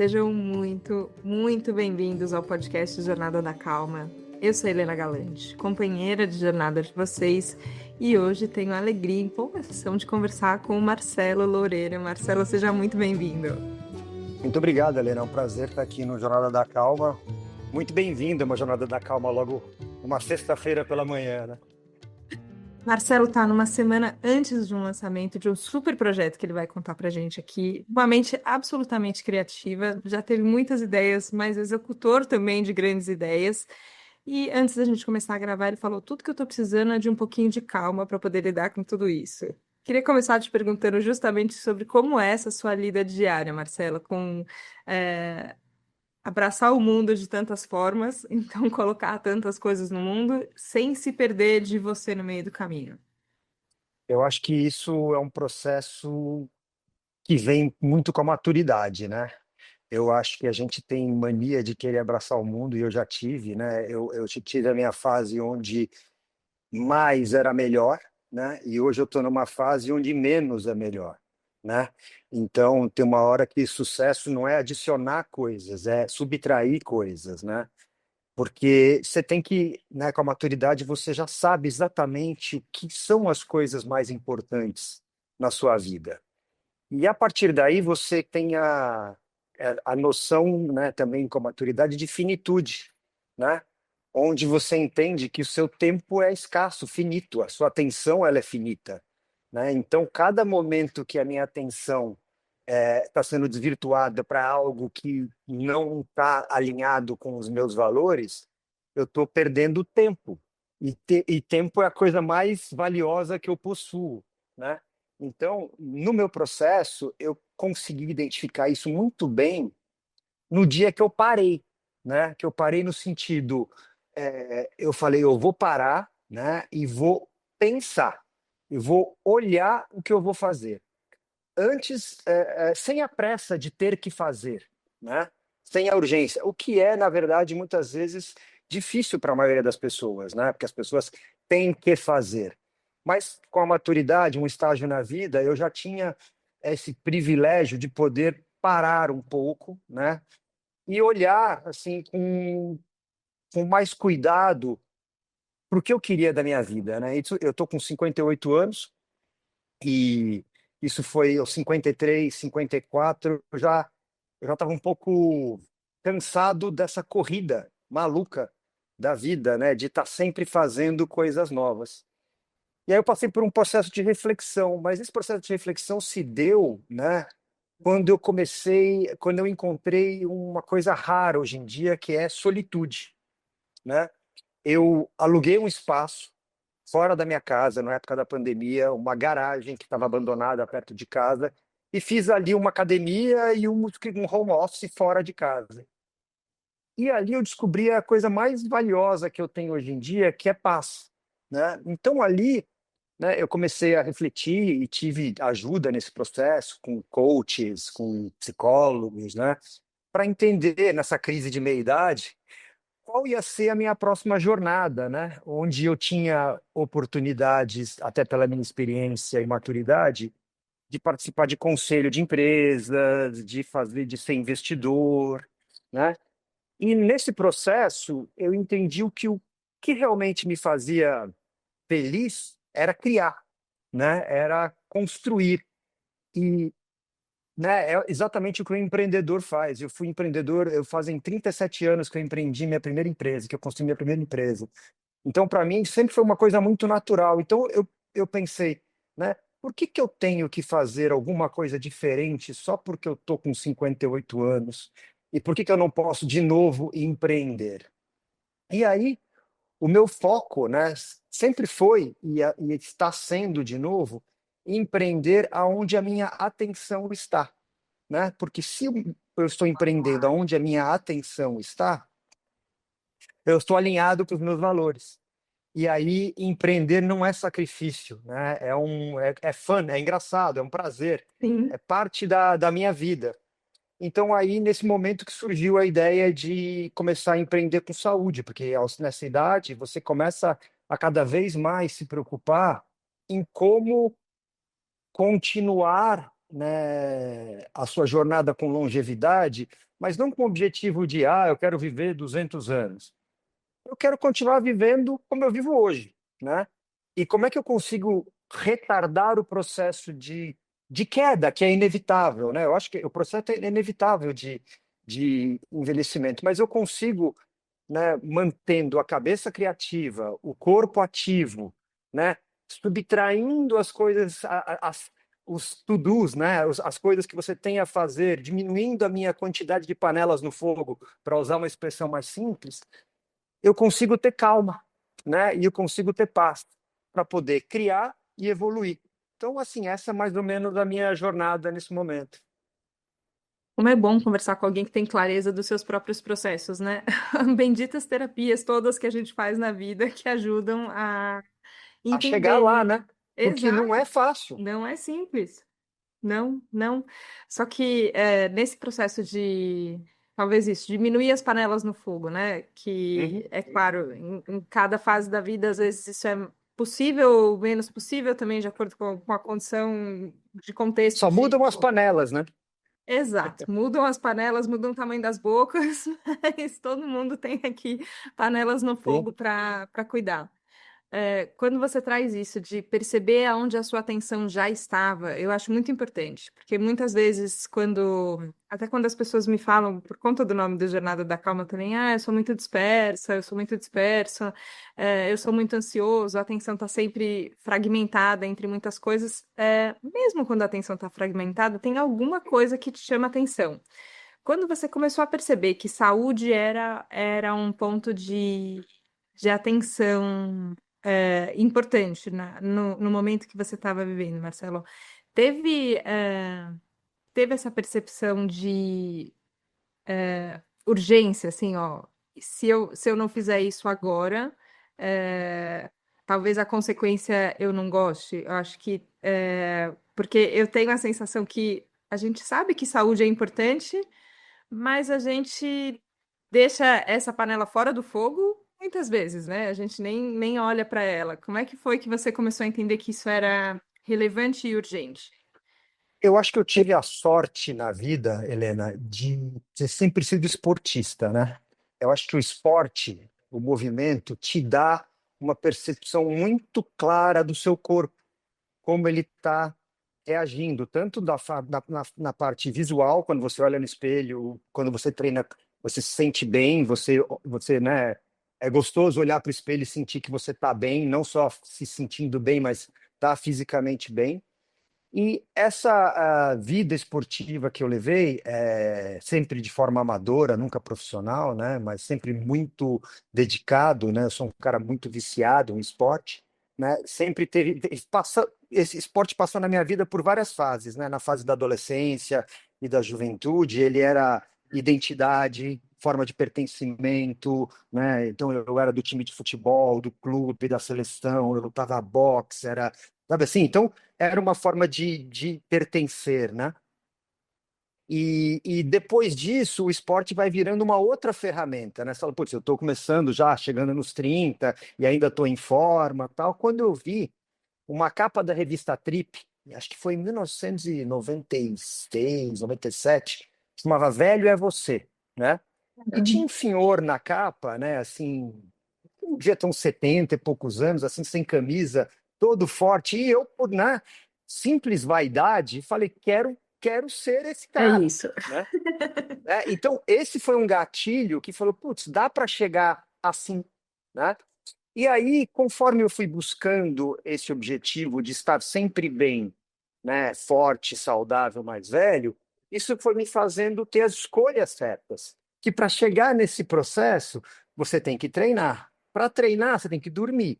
sejam muito, muito bem-vindos ao podcast Jornada da Calma. Eu sou Helena Galante, companheira de jornada de vocês, e hoje tenho a alegria e empolgação de conversar com o Marcelo Loureiro. Marcelo, seja muito bem-vindo. Muito obrigado, Helena. É um prazer estar aqui no Jornada da Calma. Muito bem-vindo a uma Jornada da Calma logo uma sexta-feira pela manhã, né? Marcelo está numa semana antes de um lançamento de um super projeto que ele vai contar para a gente aqui. Uma mente absolutamente criativa, já teve muitas ideias, mas executor também de grandes ideias. E antes da gente começar a gravar, ele falou: tudo que eu estou precisando é de um pouquinho de calma para poder lidar com tudo isso. Queria começar te perguntando justamente sobre como é essa sua lida diária, Marcela, com abraçar o mundo de tantas formas, então colocar tantas coisas no mundo sem se perder de você no meio do caminho. Eu acho que isso é um processo que vem muito com a maturidade, né? Eu acho que a gente tem mania de querer abraçar o mundo, e eu já tive, né? Eu tive a minha fase onde mais era melhor, né? E hoje eu estou numa fase onde menos é melhor, né? Então, tem uma hora que sucesso não é adicionar coisas, é subtrair coisas, né? Porque você tem que, né, com a maturidade, você já sabe exatamente o que são as coisas mais importantes na sua vida. E a partir daí você tem a noção, né, também com a maturidade de finitude, né? Onde você entende que o seu tempo é escasso, finito, a sua atenção ela é finita, né? Então, cada momento que a minha atenção está sendo desvirtuada para algo que não está alinhado com os meus valores, eu estou perdendo tempo. E tempo é a coisa mais valiosa que eu possuo, né? Então, no meu processo, eu consegui identificar isso muito bem no dia que eu parei, né? Que eu parei no sentido, eu falei, eu vou parar, né? E vou pensar, eu vou olhar o que eu vou fazer antes, sem a pressa de ter que fazer, né? Sem a urgência, o que é, na verdade, muitas vezes difícil para a maioria das pessoas, né? Porque as pessoas têm que fazer. Mas com a maturidade, um estágio na vida, eu já tinha esse privilégio de poder parar um pouco, né? E olhar assim com mais cuidado para o que eu queria da minha vida, né? Isso, eu estou com 58 anos e isso foi aos 53, 54, eu já estava um pouco cansado dessa corrida maluca da vida, né? De estar sempre fazendo coisas novas. E aí eu passei por um processo de reflexão, mas esse processo de reflexão se deu, né? Quando eu encontrei uma coisa rara hoje em dia, que é solitude, né? Eu aluguei um espaço fora da minha casa, na época da pandemia, uma garagem que estava abandonada perto de casa, e fiz ali uma academia e um home office fora de casa. E ali eu descobri a coisa mais valiosa que eu tenho hoje em dia, que é paz, né? Então ali, né, eu comecei a refletir e tive ajuda nesse processo com coaches, com psicólogos, né, para entender nessa crise de meia-idade qual ia ser a minha próxima jornada, né? Onde eu tinha oportunidades, até pela minha experiência e maturidade, de participar de conselho de empresas, de ser investidor, né? E nesse processo eu entendi o que realmente me fazia feliz era criar, né? Era construir. E, né, é exatamente o que o empreendedor faz. Eu fui empreendedor, eu fazem 37 anos que eu empreendi minha primeira empresa, que eu construí minha primeira empresa. Então, para mim, sempre foi uma coisa muito natural. Então, eu pensei, né, por que que eu tenho que fazer alguma coisa diferente só porque eu estou com 58 anos? E por que que eu não posso, de novo, empreender? E aí, o meu foco, né, sempre foi, e está sendo de novo, empreender aonde a minha atenção está, né? Porque se eu estou empreendendo aonde a minha atenção está, eu estou alinhado com os meus valores. E aí, empreender não é sacrifício, né? É fun, é engraçado, é um prazer, Sim. é parte da minha vida. Então, aí, nesse momento que surgiu a ideia de começar a empreender com saúde, porque nessa idade você começa a cada vez mais se preocupar em como continuar, né, a sua jornada com longevidade, mas não com o objetivo de, ah, eu quero viver 200 anos. Eu quero continuar vivendo como eu vivo hoje, né? E como é que eu consigo retardar o processo de queda, que é inevitável, né? Eu acho que o processo é inevitável de envelhecimento, mas eu consigo, né, mantendo a cabeça criativa, o corpo ativo, né, subtraindo as coisas, os to-dos, né, as coisas que você tem a fazer, diminuindo a minha quantidade de panelas no fogo, para usar uma expressão mais simples, eu consigo ter calma, né, e eu consigo ter paz para poder criar e evoluir. Então, assim, essa é mais ou menos a minha jornada nesse momento. Como é bom conversar com alguém que tem clareza dos seus próprios processos, né? Benditas terapias todas que a gente faz na vida que ajudam a A chegar entender lá, isso. né? Porque não Exato, é fácil. não é simples. Não, não. Só que nesse processo de, talvez isso, diminuir as panelas no fogo, né? Uhum. Que, é claro, em cada fase da vida, às vezes isso é possível ou menos possível também, de acordo com a condição de contexto Só de. mudam as panelas, né? Exato, mudam as panelas, mudam o tamanho das bocas, mas todo mundo tem aqui panelas no Sim. fogo para cuidar. Quando você traz isso de perceber aonde a sua atenção já estava, eu acho muito importante, porque muitas vezes, até quando as pessoas me falam, por conta do nome do Jornada da Calma também, eu sou muito dispersa, eu sou muito dispersa, eu sou muito ansioso, a atenção está sempre fragmentada entre muitas coisas. Mesmo quando a atenção está fragmentada, tem alguma coisa que te chama atenção. Quando você começou a perceber que saúde era um ponto de atenção importante no momento que você estava vivendo, Marcelo. Teve, é, teve essa percepção de urgência, assim, ó, se eu não fizer isso agora, é, talvez a consequência eu não goste. Eu acho que, porque eu tenho a sensação que a gente sabe que saúde é importante, mas a gente deixa essa panela fora do fogo muitas vezes, né? A gente nem olha para ela. Como é que foi que você começou a entender que isso era relevante e urgente? Eu acho que eu tive a sorte na vida, Helena, de ter sempre sido esportista, né? Eu acho que o esporte, o movimento, te dá uma percepção muito clara do seu corpo, como ele está reagindo, tanto na parte visual, quando você olha no espelho, quando você treina, você se sente bem, você, né, é gostoso olhar para o espelho e sentir que você está bem, não só se sentindo bem, mas está fisicamente bem. E essa vida esportiva que eu levei, sempre de forma amadora, nunca profissional, né, mas sempre muito dedicado, né, eu sou um cara muito viciado em esporte, né, sempre esse esporte passou na minha vida por várias fases, né, na fase da adolescência e da juventude, ele era identidade, forma de pertencimento, né, então eu era do time de futebol, do clube, da seleção, eu lutava boxe, era, sabe assim, então era uma forma de pertencer, né? E depois disso, o esporte vai virando uma outra ferramenta, né? Você fala, putz, eu estou começando já, chegando nos 30 e ainda estou em forma, tal. Quando eu vi uma capa da revista Trip, acho que foi em 1996, 97, chamava Velho é Você, né? E tinha um senhor na capa, né? Assim, devia ter uns 70 e poucos anos, assim, sem camisa, todo forte. E eu, por né, simples vaidade, falei, quero ser esse É cara, isso. né? Então, esse foi um gatilho que falou, putz, dá para chegar assim, né? E aí, conforme eu fui buscando esse objetivo de estar sempre bem, né, forte, saudável, mais velho, isso foi me fazendo ter as escolhas certas. Que para chegar nesse processo, você tem que treinar. Para treinar, você tem que dormir.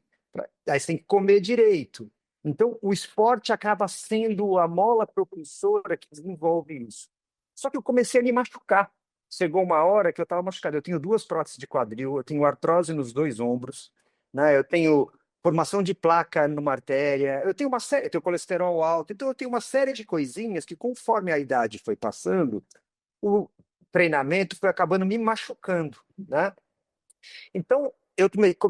Aí você tem que comer direito. Então, o esporte acaba sendo a mola propulsora que desenvolve isso. Só que eu comecei a me machucar. Chegou uma hora que eu estava machucado. Eu tenho duas próteses de quadril, eu tenho artrose nos dois ombros, né? Eu tenho formação de placa numa artéria, eu tenho uma série, eu tenho colesterol alto, então eu tenho uma série de coisinhas que, conforme a idade foi passando, o treinamento foi acabando me machucando, né? Então,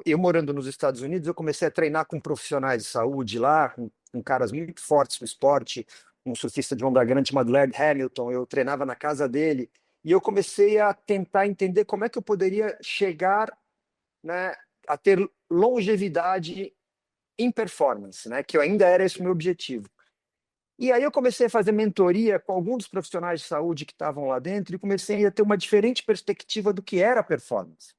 eu morando nos Estados Unidos, eu comecei a treinar com profissionais de saúde lá, com caras muito fortes no esporte, um surfista de onda grande chamado Laird Hamilton, eu treinava na casa dele, e eu comecei a tentar entender como é que eu poderia chegar, né, a ter longevidade em performance, né, que ainda era esse o meu objetivo. E aí eu comecei a fazer mentoria com alguns dos profissionais de saúde que estavam lá dentro e comecei a ter uma diferente perspectiva do que era performance.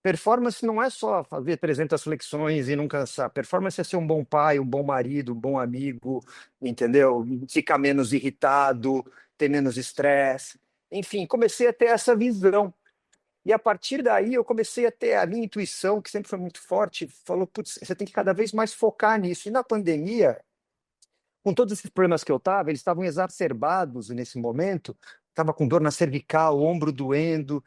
Performance não é só fazer 300 flexões e não cansar. Performance é ser um bom pai, um bom marido, um bom amigo, entendeu? Ficar menos irritado, ter menos estresse. Enfim, comecei a ter essa visão. E a partir daí eu comecei a ter a minha intuição, que sempre foi muito forte, falou, putz, você tem que cada vez mais focar nisso. E na pandemia, com todos esses problemas que eu estava, eles estavam exacerbados nesse momento, estava com dor na cervical, ombro doendo.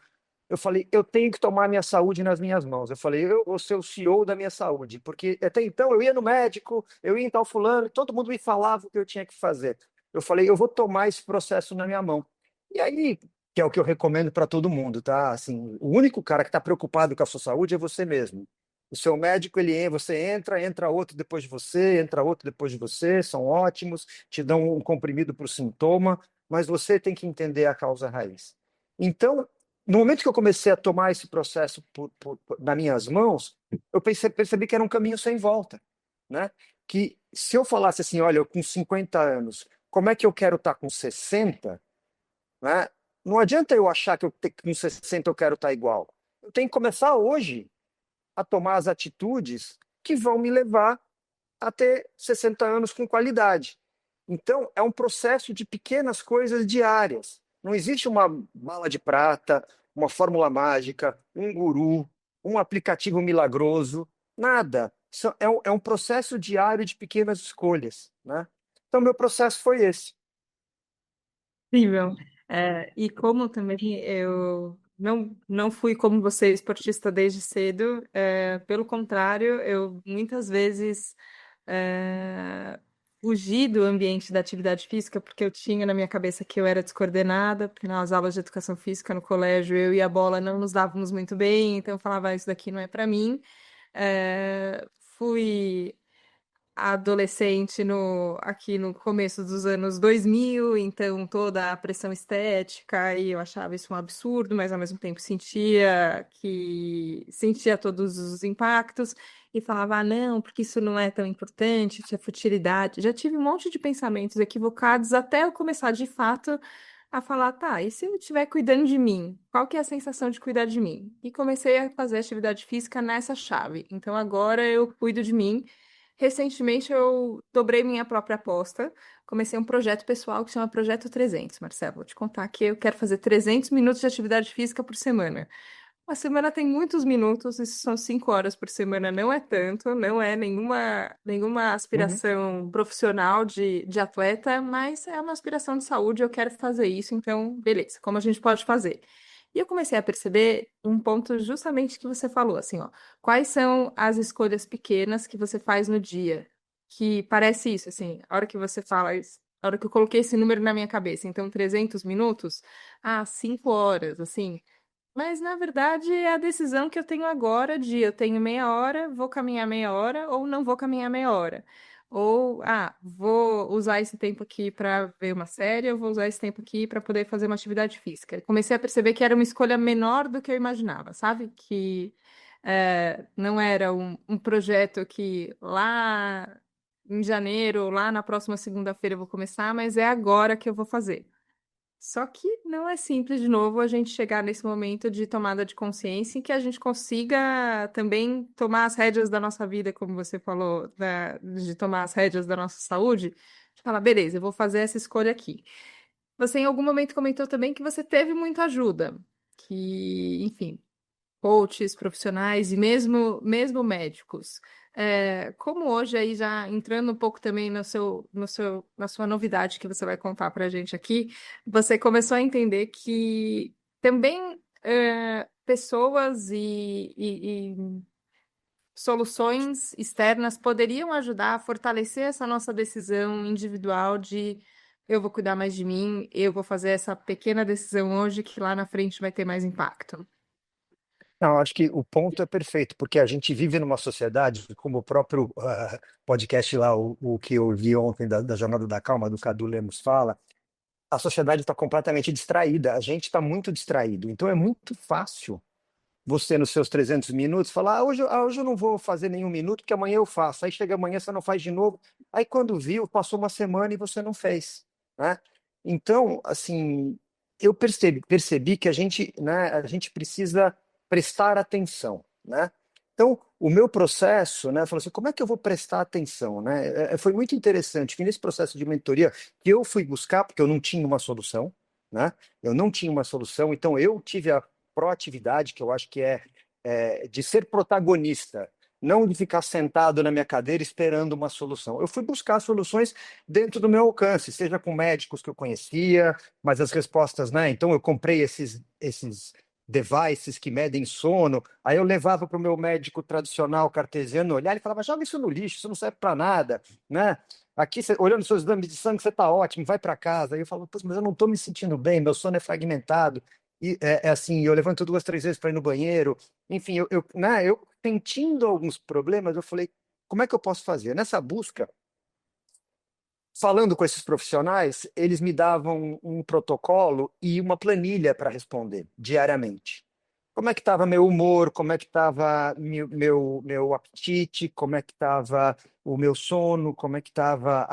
Eu falei, eu tenho que tomar minha saúde nas minhas mãos. Eu falei, eu vou ser o CEO da minha saúde, porque até então eu ia no médico, eu ia em tal fulano, todo mundo me falava o que eu tinha que fazer. Eu falei, eu vou tomar esse processo na minha mão. E aí, que é o que eu recomendo para todo mundo, tá? Assim, o único cara que está preocupado com a sua saúde é você mesmo. O seu médico, você entra outro depois de você, entra outro depois de você, são ótimos, te dão um comprimido para o sintoma, mas você tem que entender a causa raiz. Então, no momento que eu comecei a tomar esse processo nas minhas mãos, eu percebi que era um caminho sem volta, né? Que se eu falasse assim, olha, eu com 50 anos, como é que eu quero estar com 60, né? Não adianta eu achar que com 60 eu quero estar igual. Eu tenho que começar hoje a tomar as atitudes que vão me levar a ter 60 anos com qualidade. Então, é um processo de pequenas coisas diárias. Não existe uma bala de prata, uma fórmula mágica, um guru, um aplicativo milagroso, nada. É um processo diário de pequenas escolhas, né? Então, meu processo foi esse. Incrível. E como também eu não fui como você, esportista desde cedo, pelo contrário, eu muitas vezes fugi do ambiente da atividade física porque eu tinha na minha cabeça que eu era descoordenada, porque nas aulas de educação física no colégio eu e a bola não nos dávamos muito bem, então eu falava, isso daqui não é para mim. Fui adolescente aqui no começo dos anos 2000, então toda a pressão estética, e eu achava isso um absurdo, mas ao mesmo tempo sentia todos os impactos e falava, ah, não, porque isso não é tão importante, isso é futilidade. Já tive um monte de pensamentos equivocados até eu começar de fato a falar, tá, e se eu estiver cuidando de mim? Qual que é a sensação de cuidar de mim? E comecei a fazer atividade física nessa chave. Então agora eu cuido de mim. Recentemente eu dobrei minha própria aposta. Comecei um projeto pessoal que chama Projeto 300, Marcelo. Vou te contar que eu quero fazer 300 minutos de atividade física por semana. Uma semana tem muitos minutos, isso são 5 horas por semana, não é tanto, não é nenhuma Uhum. aspiração profissional de atleta, mas é uma aspiração de saúde, eu quero fazer isso, então, beleza, como a gente pode fazer? E eu comecei a perceber um ponto justamente que você falou, assim, ó, quais são as escolhas pequenas que você faz no dia? Que parece isso, assim, a hora que você fala isso, a hora que eu coloquei esse número na minha cabeça, então 300 minutos, 5 horas, assim. Mas, na verdade, é a decisão que eu tenho agora de eu tenho meia hora, vou caminhar meia hora ou não vou caminhar meia hora. Ou, vou usar esse tempo aqui para ver uma série, eu vou usar esse tempo aqui para poder fazer uma atividade física. Comecei a perceber que era uma escolha menor do que eu imaginava, sabe? Que não era um projeto que lá em janeiro, lá na próxima segunda-feira eu vou começar, mas é agora que eu vou fazer. Só que não é simples, de novo, a gente chegar nesse momento de tomada de consciência em que a gente consiga também tomar as rédeas da nossa vida, como você falou, de tomar as rédeas da nossa saúde, de falar, beleza, eu vou fazer essa escolha aqui. Você em algum momento comentou também que você teve muita ajuda, que, enfim, coaches, profissionais e mesmo médicos. Como hoje, aí já entrando um pouco também na sua novidade que você vai contar para a gente aqui, você começou a entender que também pessoas e soluções externas poderiam ajudar a fortalecer essa nossa decisão individual de eu vou cuidar mais de mim, eu vou fazer essa pequena decisão hoje que lá na frente vai ter mais impacto. Não, acho que o ponto é perfeito, porque a gente vive numa sociedade, como o próprio podcast lá, o que eu vi ontem da Jornada da Calma, do Cadu Lemos fala, a sociedade está completamente distraída, a gente está muito distraído. Então é muito fácil você, nos seus 300 minutos, falar: hoje eu não vou fazer nenhum minuto, porque amanhã eu faço. Aí chega amanhã, você não faz de novo. Aí quando viu, passou uma semana e você não fez, né? Então, assim, eu percebi que a gente precisa prestar atenção, né? Então, o meu processo, né, falou assim: como é que eu vou prestar atenção, né? Foi muito interessante que nesse processo de mentoria que eu fui buscar, porque eu não tinha uma solução, né? Eu não tinha uma solução, então eu tive a proatividade, que eu acho que é de ser protagonista, não de ficar sentado na minha cadeira esperando uma solução. Eu fui buscar soluções dentro do meu alcance, seja com médicos que eu conhecia, mas as respostas, né? Então eu comprei esses devices que medem sono, aí eu levava para o meu médico tradicional cartesiano olhar e falava: joga isso no lixo, isso não serve para nada, né? Aqui, olhando seus exames de sangue, você está ótimo, vai para casa. Aí eu falo: pô, mas eu não estou me sentindo bem, meu sono é fragmentado. E é assim, eu levanto duas, três vezes para ir no banheiro. Enfim, eu sentindo alguns problemas, eu falei: como é que eu posso fazer? Nessa busca, falando com esses profissionais, eles me davam um protocolo e uma planilha para responder diariamente. Como é que estava meu humor, como é que estava meu apetite, como é que estava o meu sono, como é que estava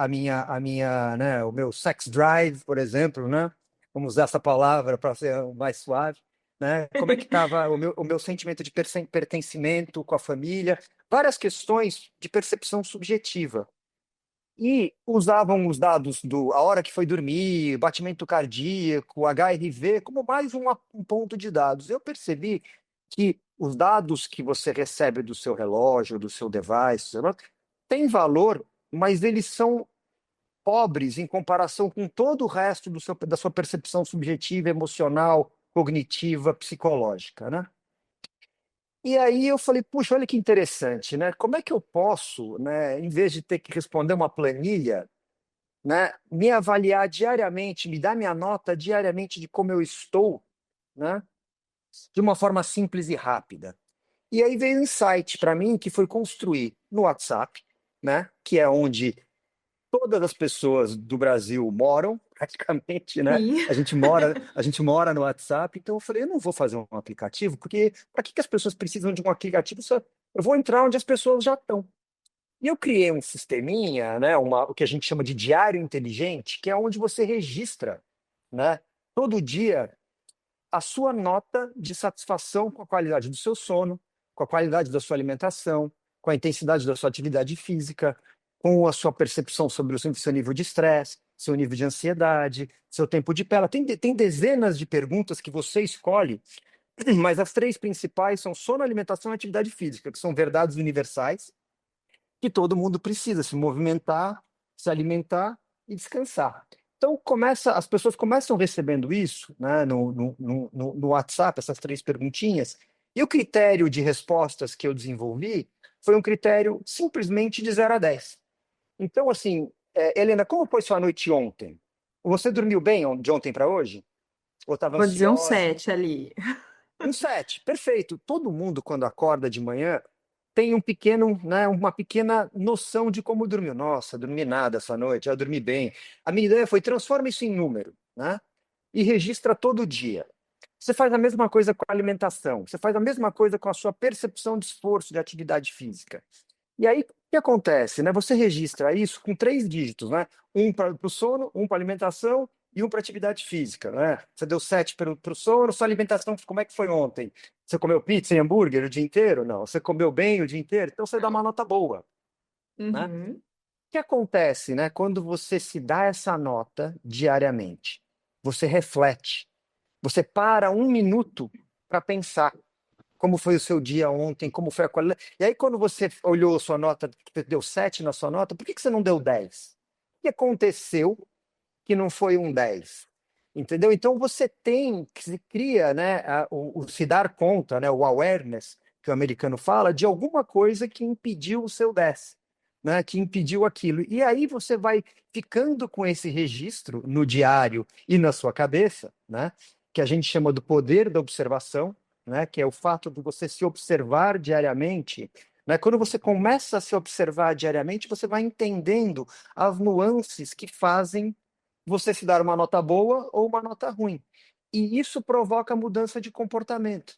o meu sex drive, por exemplo, né? Vamos usar essa palavra para ser mais suave, né? Como é que estava o meu sentimento de pertencimento com a família, várias questões de percepção subjetiva. E usavam os dados a hora que foi dormir, batimento cardíaco, HRV, como mais um ponto de dados. Eu percebi que os dados que você recebe do seu relógio, do seu device, têm valor, mas eles são pobres em comparação com todo o resto da sua percepção subjetiva, emocional, cognitiva, psicológica, né? E aí eu falei: puxa, olha que interessante, né? Como é que eu posso, né, em vez de ter que responder uma planilha, né, me avaliar diariamente, me dar minha nota diariamente de como eu estou, né, de uma forma simples e rápida. E aí veio um insight para mim que foi construir no WhatsApp, né, que é onde todas as pessoas do Brasil moram, praticamente, né? Sim. A gente mora no WhatsApp, então eu falei: eu não vou fazer um aplicativo, porque para que as pessoas precisam de um aplicativo? Eu vou entrar onde as pessoas já estão. E eu criei um sisteminha, né, o que a gente chama de diário inteligente, que é onde você registra, né, todo dia a sua nota de satisfação com a qualidade do seu sono, com a qualidade da sua alimentação, com a intensidade da sua atividade física, com a sua percepção sobre o seu nível de estresse, seu nível de ansiedade, seu tempo de tela. Tem dezenas de perguntas que você escolhe, mas as três principais são sono, alimentação e atividade física, que são verdades universais que todo mundo precisa se movimentar, se alimentar e descansar. Então as pessoas começam recebendo isso, né, no WhatsApp, essas três perguntinhas, e o critério de respostas que eu desenvolvi foi um critério simplesmente de 0 a 10. Então, assim, Helena, como foi sua noite ontem? Você dormiu bem de ontem para hoje? Ou estava Vou dizer um ansiosa? 7 ali. Um 7, perfeito. Todo mundo, quando acorda de manhã, tem uma pequena noção de como dormiu. Nossa, dormi nada essa noite, eu dormi bem. A minha ideia foi: transforma isso em número, né? E registra todo dia. Você faz a mesma coisa com a alimentação, você faz a mesma coisa com a sua percepção de esforço, de atividade física. E aí, o que acontece, né? Você registra isso com 3 dígitos, né? Um para o sono, um para alimentação e um para atividade física, né? Você deu 7 para o sono, sua alimentação, como é que foi ontem? Você comeu pizza e hambúrguer o dia inteiro? Não. Você comeu bem o dia inteiro? Então você dá uma nota boa, né? O Uhum. que acontece, né? Quando você se dá essa nota diariamente, você reflete, você para um minuto para pensar como foi o seu dia ontem, como foi a qualidade. E aí, quando você olhou sua nota, você deu 7 na sua nota, por que você não deu 10? O que aconteceu que não foi um 10? Entendeu? Então, você tem que se cria, né, o se dar conta, né, o awareness, que o americano fala, de alguma coisa que impediu o seu 10, né, que impediu aquilo. E aí você vai ficando com esse registro no diário e na sua cabeça, né, que a gente chama do poder da observação, né, que é o fato de você se observar diariamente. Né? Quando você começa a se observar diariamente, você vai entendendo as nuances que fazem você se dar uma nota boa ou uma nota ruim. E isso provoca mudança de comportamento,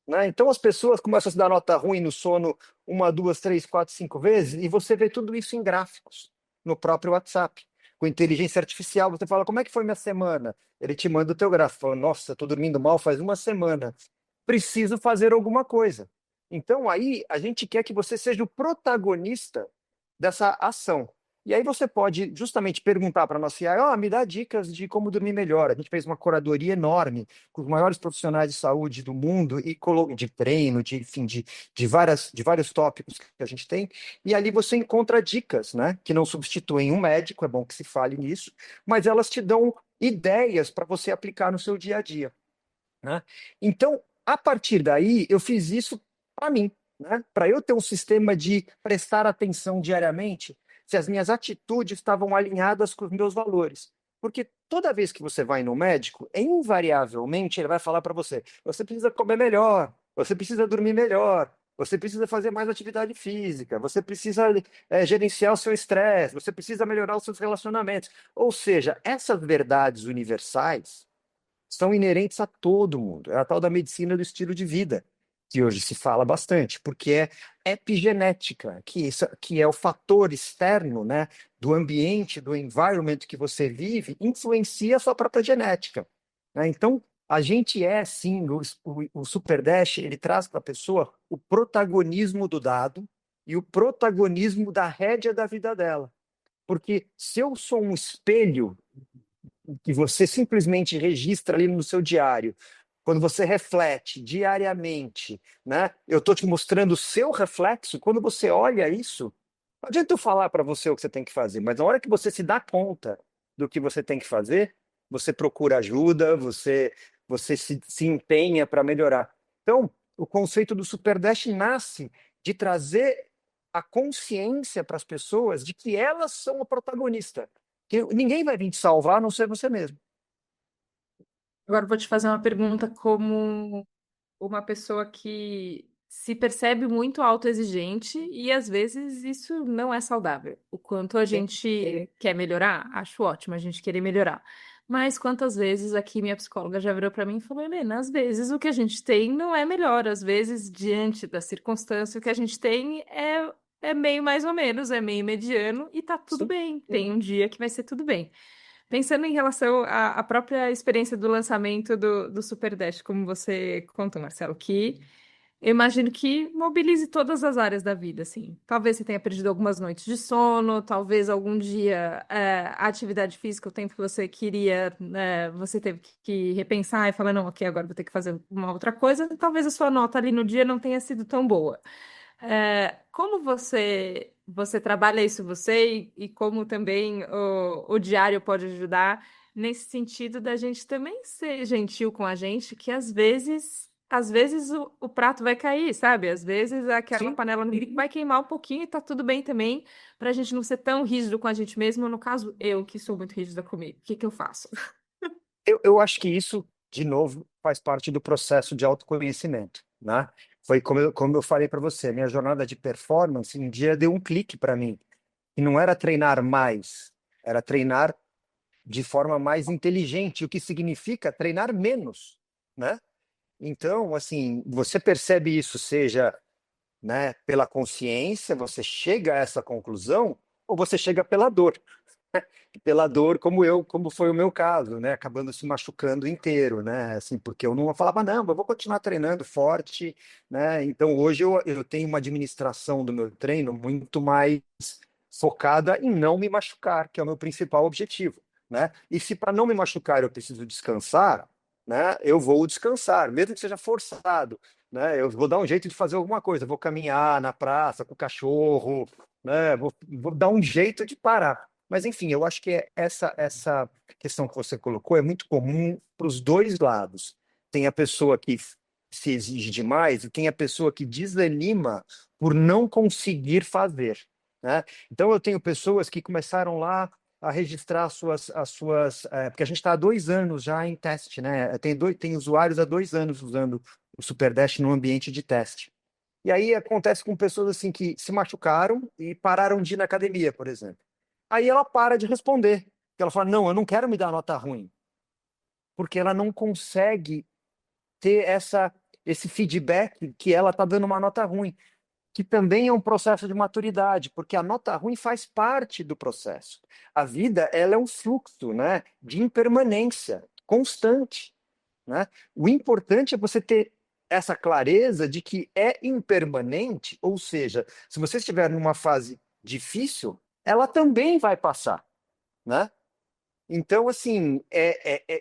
né? Então as pessoas começam a se dar nota ruim no sono uma, duas, três, quatro, cinco vezes, e você vê tudo isso em gráficos no próprio WhatsApp. Com inteligência artificial, você fala, como é que foi minha semana? Ele te manda o teu gráfico, fala, nossa, estou dormindo mal faz uma semana. Preciso fazer alguma coisa. Então aí a gente quer que você seja o protagonista dessa ação. E aí você pode justamente perguntar para a nossa AI, me dá dicas de como dormir melhor. A gente fez uma curadoria enorme com os maiores profissionais de saúde do mundo e de treino, enfim, de vários tópicos que a gente tem. E ali você encontra dicas, né, que não substituem um médico, é bom que se fale nisso, mas elas te dão ideias para você aplicar no seu dia a dia, né? Então, a partir daí, eu fiz isso para mim, né? Para eu ter um sistema de prestar atenção diariamente se as minhas atitudes estavam alinhadas com os meus valores. Porque toda vez que você vai no médico, invariavelmente ele vai falar para você: você precisa comer melhor, você precisa dormir melhor, você precisa fazer mais atividade física, você precisa gerenciar o seu estresse, você precisa melhorar os seus relacionamentos. Ou seja, essas verdades universais são inerentes a todo mundo. É a tal da medicina do estilo de vida, que hoje se fala bastante, porque é epigenética, que é o fator externo, né, do ambiente, do environment que você vive, influencia a sua própria genética, né? Então, a gente sim, o Super Dash, ele traz para a pessoa o protagonismo do dado e o protagonismo da rédea da vida dela. Porque se eu sou um espelho que você simplesmente registra ali no seu diário, quando você reflete diariamente, né? Eu estou te mostrando o seu reflexo. Quando você olha isso, não adianta eu falar para você o que você tem que fazer, mas na hora que você se dá conta do que você tem que fazer, você procura ajuda, você se empenha para melhorar. Então, o conceito do Super Dash nasce de trazer a consciência para as pessoas de que elas são o protagonista, que ninguém vai vir te salvar a não ser você mesmo. Agora eu vou te fazer uma pergunta como uma pessoa que se percebe muito autoexigente e às vezes isso não é saudável. O quanto a Sim. gente quer melhorar, acho ótimo a gente querer melhorar. Mas quantas vezes aqui minha psicóloga já virou para mim e falou, Helena, às vezes o que a gente tem não é melhor, às vezes diante da circunstância o que a gente tem é meio mais ou menos, é meio mediano e tá tudo Sim. bem. Tem um dia que vai ser tudo bem. Pensando em relação à própria experiência do lançamento do Super Dash, como você contou, Marcelo, que eu imagino que mobilize todas as áreas da vida, assim. Talvez você tenha perdido algumas noites de sono, talvez algum dia a atividade física, o tempo que você queria, você teve que repensar e falar, não, ok, agora vou ter que fazer uma outra coisa. Talvez a sua nota ali no dia não tenha sido tão boa. Como você trabalha isso e como também o diário pode ajudar nesse sentido da gente também ser gentil com a gente, que às vezes o prato vai cair, sabe? Às vezes aquela Sim. panela no bico vai queimar um pouquinho e tá tudo bem também, pra gente não ser tão rígido com a gente mesmo. No caso, eu que sou muito rígida comigo, o que que eu faço? Eu acho que isso, de novo, faz parte do processo de autoconhecimento, né? Foi como eu falei para você, minha jornada de performance um dia deu um clique para mim. E não era treinar mais, era treinar de forma mais inteligente, o que significa treinar menos, né? Então, assim, você percebe isso, seja, né, pela consciência, você chega a essa conclusão, ou você chega pela dor. Pela dor, como foi o meu caso, né, acabando se machucando inteiro, né, assim, porque eu não falava, não, eu vou continuar treinando forte, né, então hoje eu tenho uma administração do meu treino muito mais focada em não me machucar, que é o meu principal objetivo, né, e se para não me machucar eu preciso descansar, né, eu vou descansar, mesmo que seja forçado, né, eu vou dar um jeito de fazer alguma coisa, vou caminhar na praça com o cachorro, né, vou dar um jeito de parar. Mas, enfim, eu acho que essa questão que você colocou é muito comum para os dois lados. Tem a pessoa que se exige demais e tem a pessoa que desanima por não conseguir fazer, né? Então, eu tenho pessoas que começaram lá a registrar porque a gente está há 2 anos já em teste, né? Tem usuários há 2 anos usando o SuperDash no ambiente de teste. E aí acontece com pessoas assim que se machucaram e pararam de ir na academia, por exemplo. Aí ela para de responder. que ela fala, não, eu não quero me dar nota ruim, porque ela não consegue ter esse feedback que ela está dando uma nota ruim, que também é um processo de maturidade, porque a nota ruim faz parte do processo. A vida, ela é um fluxo, né, de impermanência constante, né? O importante é você ter essa clareza de que é impermanente, ou seja, se você estiver numa fase difícil, ela também vai passar, né? Então, assim,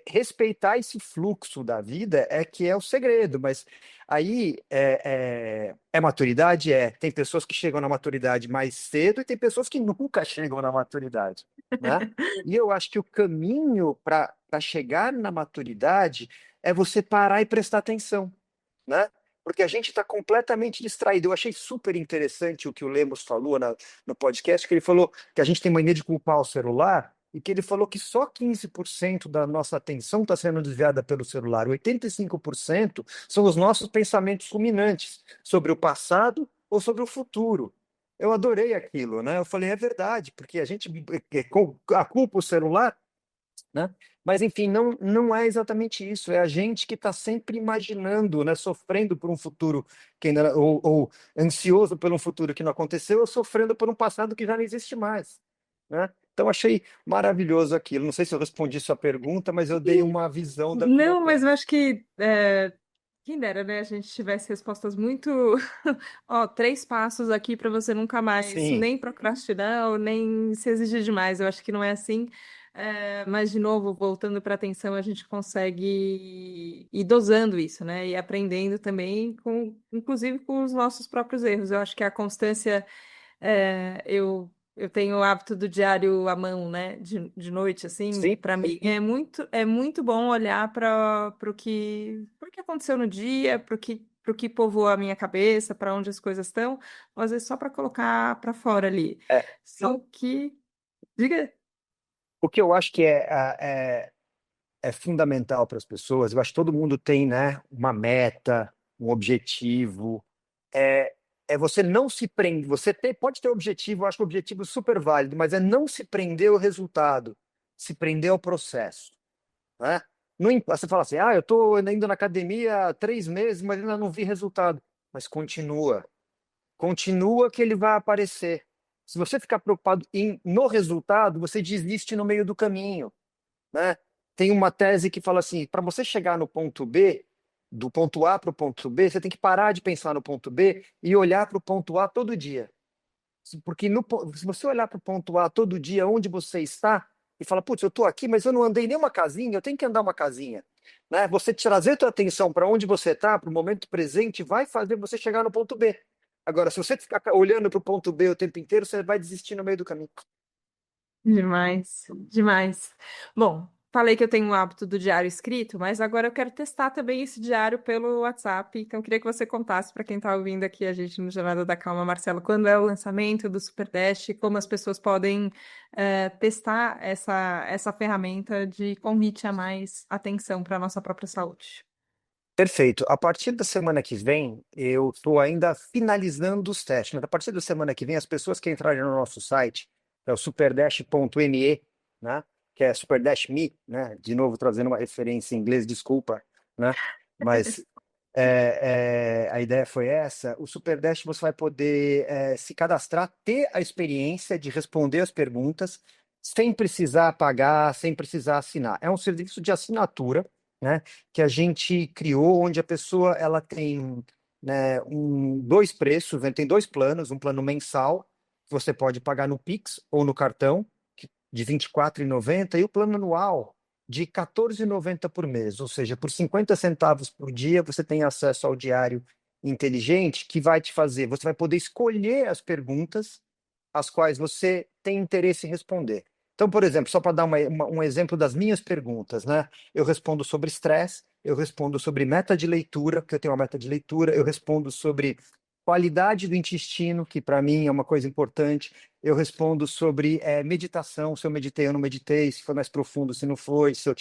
respeitar esse fluxo da vida é que é o segredo, mas aí é maturidade? É. Tem pessoas que chegam na maturidade mais cedo e tem pessoas que nunca chegam na maturidade, né? E eu acho que o caminho para chegar na maturidade é você parar e prestar atenção, né? Porque a gente está completamente distraído. Eu achei super interessante o que o Lemos falou no podcast, que ele falou que a gente tem mania de culpar o celular e que ele falou que só 15% da nossa atenção está sendo desviada pelo celular. 85% são os nossos pensamentos ruminantes sobre o passado ou sobre o futuro. Eu adorei aquilo, né? Eu falei, é verdade, porque a gente a culpa o celular, né? Mas, enfim, não é exatamente isso. É a gente que está sempre imaginando, né? Sofrendo por um futuro que ainda, ou ansioso por um futuro que não aconteceu, ou sofrendo por um passado que já não existe mais, né? Então, achei maravilhoso aquilo. Não sei se eu respondi sua pergunta, mas eu dei uma visão da como eu Não, mas eu penso. acho que quem dera, né? A gente tivesse respostas muito. Ó, 3 passos aqui para você nunca mais Sim, nem procrastinar ou nem se exigir demais. Eu acho que não é assim. Mas, de novo, voltando para a atenção, a gente consegue ir dosando isso, né? E aprendendo também, inclusive com os nossos próprios erros. Eu acho que a constância. Eu tenho o hábito do diário à mão, né? De noite, assim, sim, para mim é muito bom olhar para o que aconteceu no dia, para o que povoou a minha cabeça, para onde as coisas estão, ou às vezes só para colocar para fora ali. é. Só que, diga, O que eu acho que é fundamental para as pessoas, eu acho que todo mundo tem, né, uma meta, um objetivo, é, é você não se prender, pode ter objetivo, eu acho que o objetivo é super válido, mas é não se prender ao resultado, se prender ao processo, né? Não, você fala assim, eu estou indo na academia há 3 meses, mas ainda não vi resultado, mas continua que ele vai aparecer. Se você ficar preocupado no resultado, você desiste no meio do caminho, né? Tem uma tese que fala assim, para você chegar no ponto B, do ponto A para o ponto B, você tem que parar de pensar no ponto B e olhar para o ponto A todo dia. Porque se você olhar para o ponto A todo dia, onde você está, e fala, putz, eu estou aqui, mas eu não andei nem uma casinha, eu tenho que andar uma casinha. Né? Você trazer tua atenção para onde você está, para o momento presente, vai fazer você chegar no ponto B. Agora, se você ficar olhando para o ponto B o tempo inteiro, você vai desistir no meio do caminho. demais, demais. Bom, falei que eu tenho o hábito do diário escrito, mas agora eu quero testar também esse diário pelo WhatsApp. Então, eu queria que você contasse para quem está ouvindo aqui a gente no Jornada da Calma, Marcelo, quando é o lançamento do Super Dash, como as pessoas podem testar essa ferramenta de convite a mais atenção para a nossa própria saúde. Perfeito. A partir da semana que vem, eu estou ainda finalizando os testes, mas a partir da semana que vem, as pessoas que entrarem no nosso site, é o superdash.me, né? Que é Super Dash Me, né? De novo, trazendo uma referência em inglês, desculpa, né? Mas a ideia foi essa. O Super Dash você vai poder se cadastrar, ter a experiência de responder as perguntas sem precisar pagar, sem precisar assinar. É um serviço de assinatura, né? Que a gente criou, onde a pessoa ela tem, né, dois preços, né, tem dois planos, um plano mensal, que você pode pagar no Pix ou no cartão, de R$ 24,90, e o plano anual de R$ 14,90 por mês, ou seja, por 50 centavos por dia, você tem acesso ao diário inteligente, que vai te fazer, você vai poder escolher as perguntas às quais você tem interesse em responder. Então, por exemplo, só para dar um exemplo das minhas perguntas, né? Eu respondo sobre estresse, eu respondo sobre meta de leitura, porque eu tenho uma meta de leitura, eu respondo sobre qualidade do intestino, que para mim é uma coisa importante, eu respondo sobre meditação, se eu meditei ou não meditei, se foi mais profundo, se não foi, se eu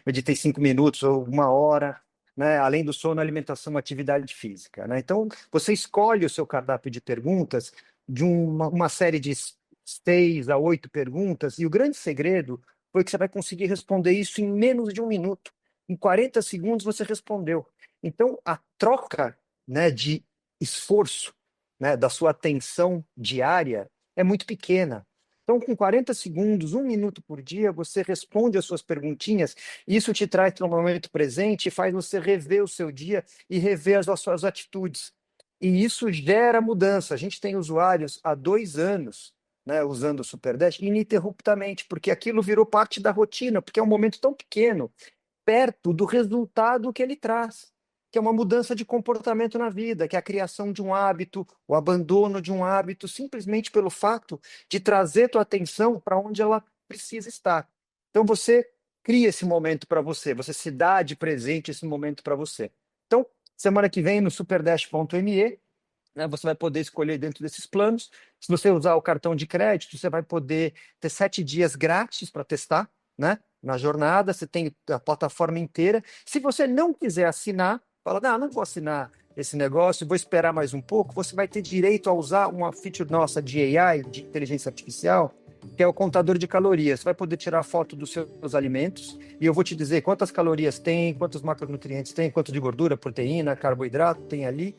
meditei 5 minutos ou uma hora, né? Além do sono, alimentação, atividade física, né? Então, você escolhe o seu cardápio de perguntas de uma série de 6 a 8 perguntas, e o grande segredo foi que você vai conseguir responder isso em menos de um minuto. Em 40 segundos você respondeu. Então, a troca, né, de esforço, né, da sua atenção diária é muito pequena. Então, com 40 segundos, um minuto por dia, você responde as suas perguntinhas, e isso te traz para o momento presente e faz você rever o seu dia e rever as suas atitudes. E isso gera mudança. A gente tem usuários há 2 anos, né, usando o SuperDash ininterruptamente, porque aquilo virou parte da rotina, porque é um momento tão pequeno, perto do resultado que ele traz, que é uma mudança de comportamento na vida, que é a criação de um hábito, o abandono de um hábito, simplesmente pelo fato de trazer tua atenção para onde ela precisa estar. Então você cria esse momento para você, você se dá de presente esse momento para você. Então, semana que vem no superdash.me, né, você vai poder escolher dentro desses planos. Se você usar o cartão de crédito, você vai poder ter 7 dias grátis para testar, né? Na jornada, você tem a plataforma inteira. Se você não quiser assinar, fala, não vou assinar esse negócio, vou esperar mais um pouco, você vai ter direito a usar uma feature nossa de AI, de inteligência artificial, que é o contador de calorias. Você vai poder tirar foto dos seus alimentos e eu vou te dizer quantas calorias tem, quantos macronutrientes tem, quanto de gordura, proteína, carboidrato tem ali,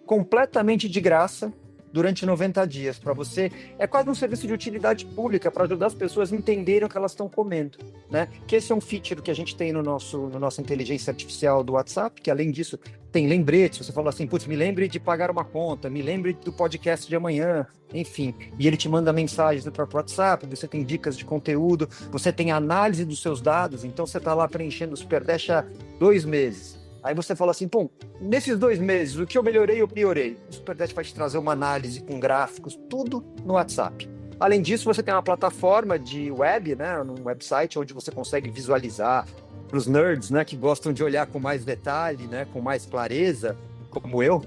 completamente de graça durante 90 dias para você. É quase um serviço de utilidade pública para ajudar as pessoas a entenderem o que elas estão comendo, né? Que esse é um feature que a gente tem no nossa inteligência artificial do WhatsApp, que além disso tem lembretes. Você fala assim, putz, me lembre de pagar uma conta, me lembre do podcast de amanhã, enfim. E ele te manda mensagens no próprio WhatsApp, você tem dicas de conteúdo, você tem análise dos seus dados, então você está lá preenchendo o SuperDash há 2 meses. Aí você fala assim, pô, nesses 2 meses, o que eu melhorei, eu piorei. O SuperDash vai te trazer uma análise com gráficos, tudo no WhatsApp. Além disso, você tem uma plataforma de web, né, um website onde você consegue visualizar para os nerds, né, que gostam de olhar com mais detalhe, né, com mais clareza, como eu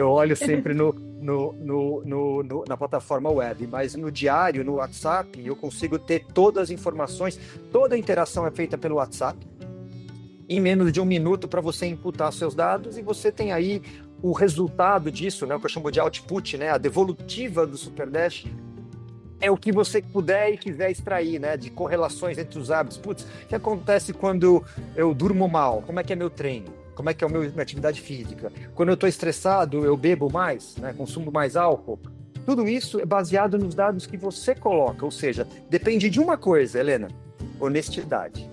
olho sempre na plataforma web, mas no diário, no WhatsApp, eu consigo ter todas as informações, toda a interação é feita pelo WhatsApp, em menos de um minuto para você imputar seus dados e você tem aí o resultado disso, né, o que eu chamo de output, né, a devolutiva do SuperDash, é o que você puder e quiser extrair, né, de correlações entre os hábitos. Putz, o que acontece quando eu durmo mal? Como é que é meu treino? Como é que é minha atividade física? Quando eu estou estressado, eu bebo mais, né, consumo mais álcool? Tudo isso é baseado nos dados que você coloca, ou seja, depende de uma coisa, Helena, honestidade.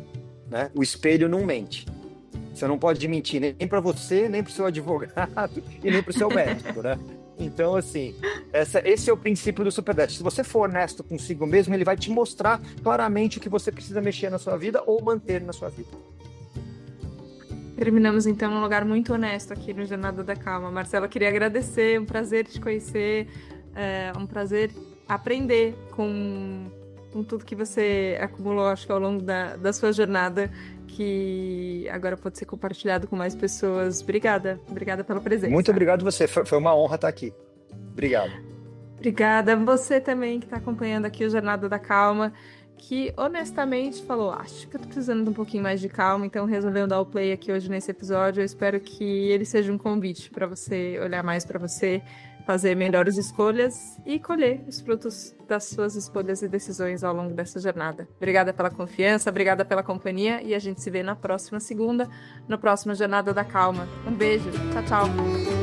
Né? O espelho não mente. Você não pode mentir nem para você, nem para o seu advogado e nem para o seu médico, né? Então, assim, esse é o princípio do SuperDash. Se você for honesto consigo mesmo, ele vai te mostrar claramente o que você precisa mexer na sua vida ou manter na sua vida. Terminamos, então, num lugar muito honesto aqui no Jornada da Calma. Marcelo, eu queria agradecer, um prazer te conhecer, um prazer aprender com tudo que você acumulou, acho que ao longo da sua jornada, que agora pode ser compartilhado com mais pessoas. Obrigada pela presença. Muito obrigado você, foi uma honra estar aqui. Obrigado. Obrigada. Você também que está acompanhando aqui o Jornada da Calma, que honestamente falou, acho que eu tô precisando de um pouquinho mais de calma, então resolveu dar o play aqui hoje nesse episódio. Eu espero que ele seja um convite para você olhar mais para você, fazer melhores escolhas e colher os frutos das suas escolhas e decisões ao longo dessa jornada. Obrigada pela confiança, obrigada pela companhia e a gente se vê na próxima segunda, no próximo Jornada da Calma. Um beijo, tchau, tchau!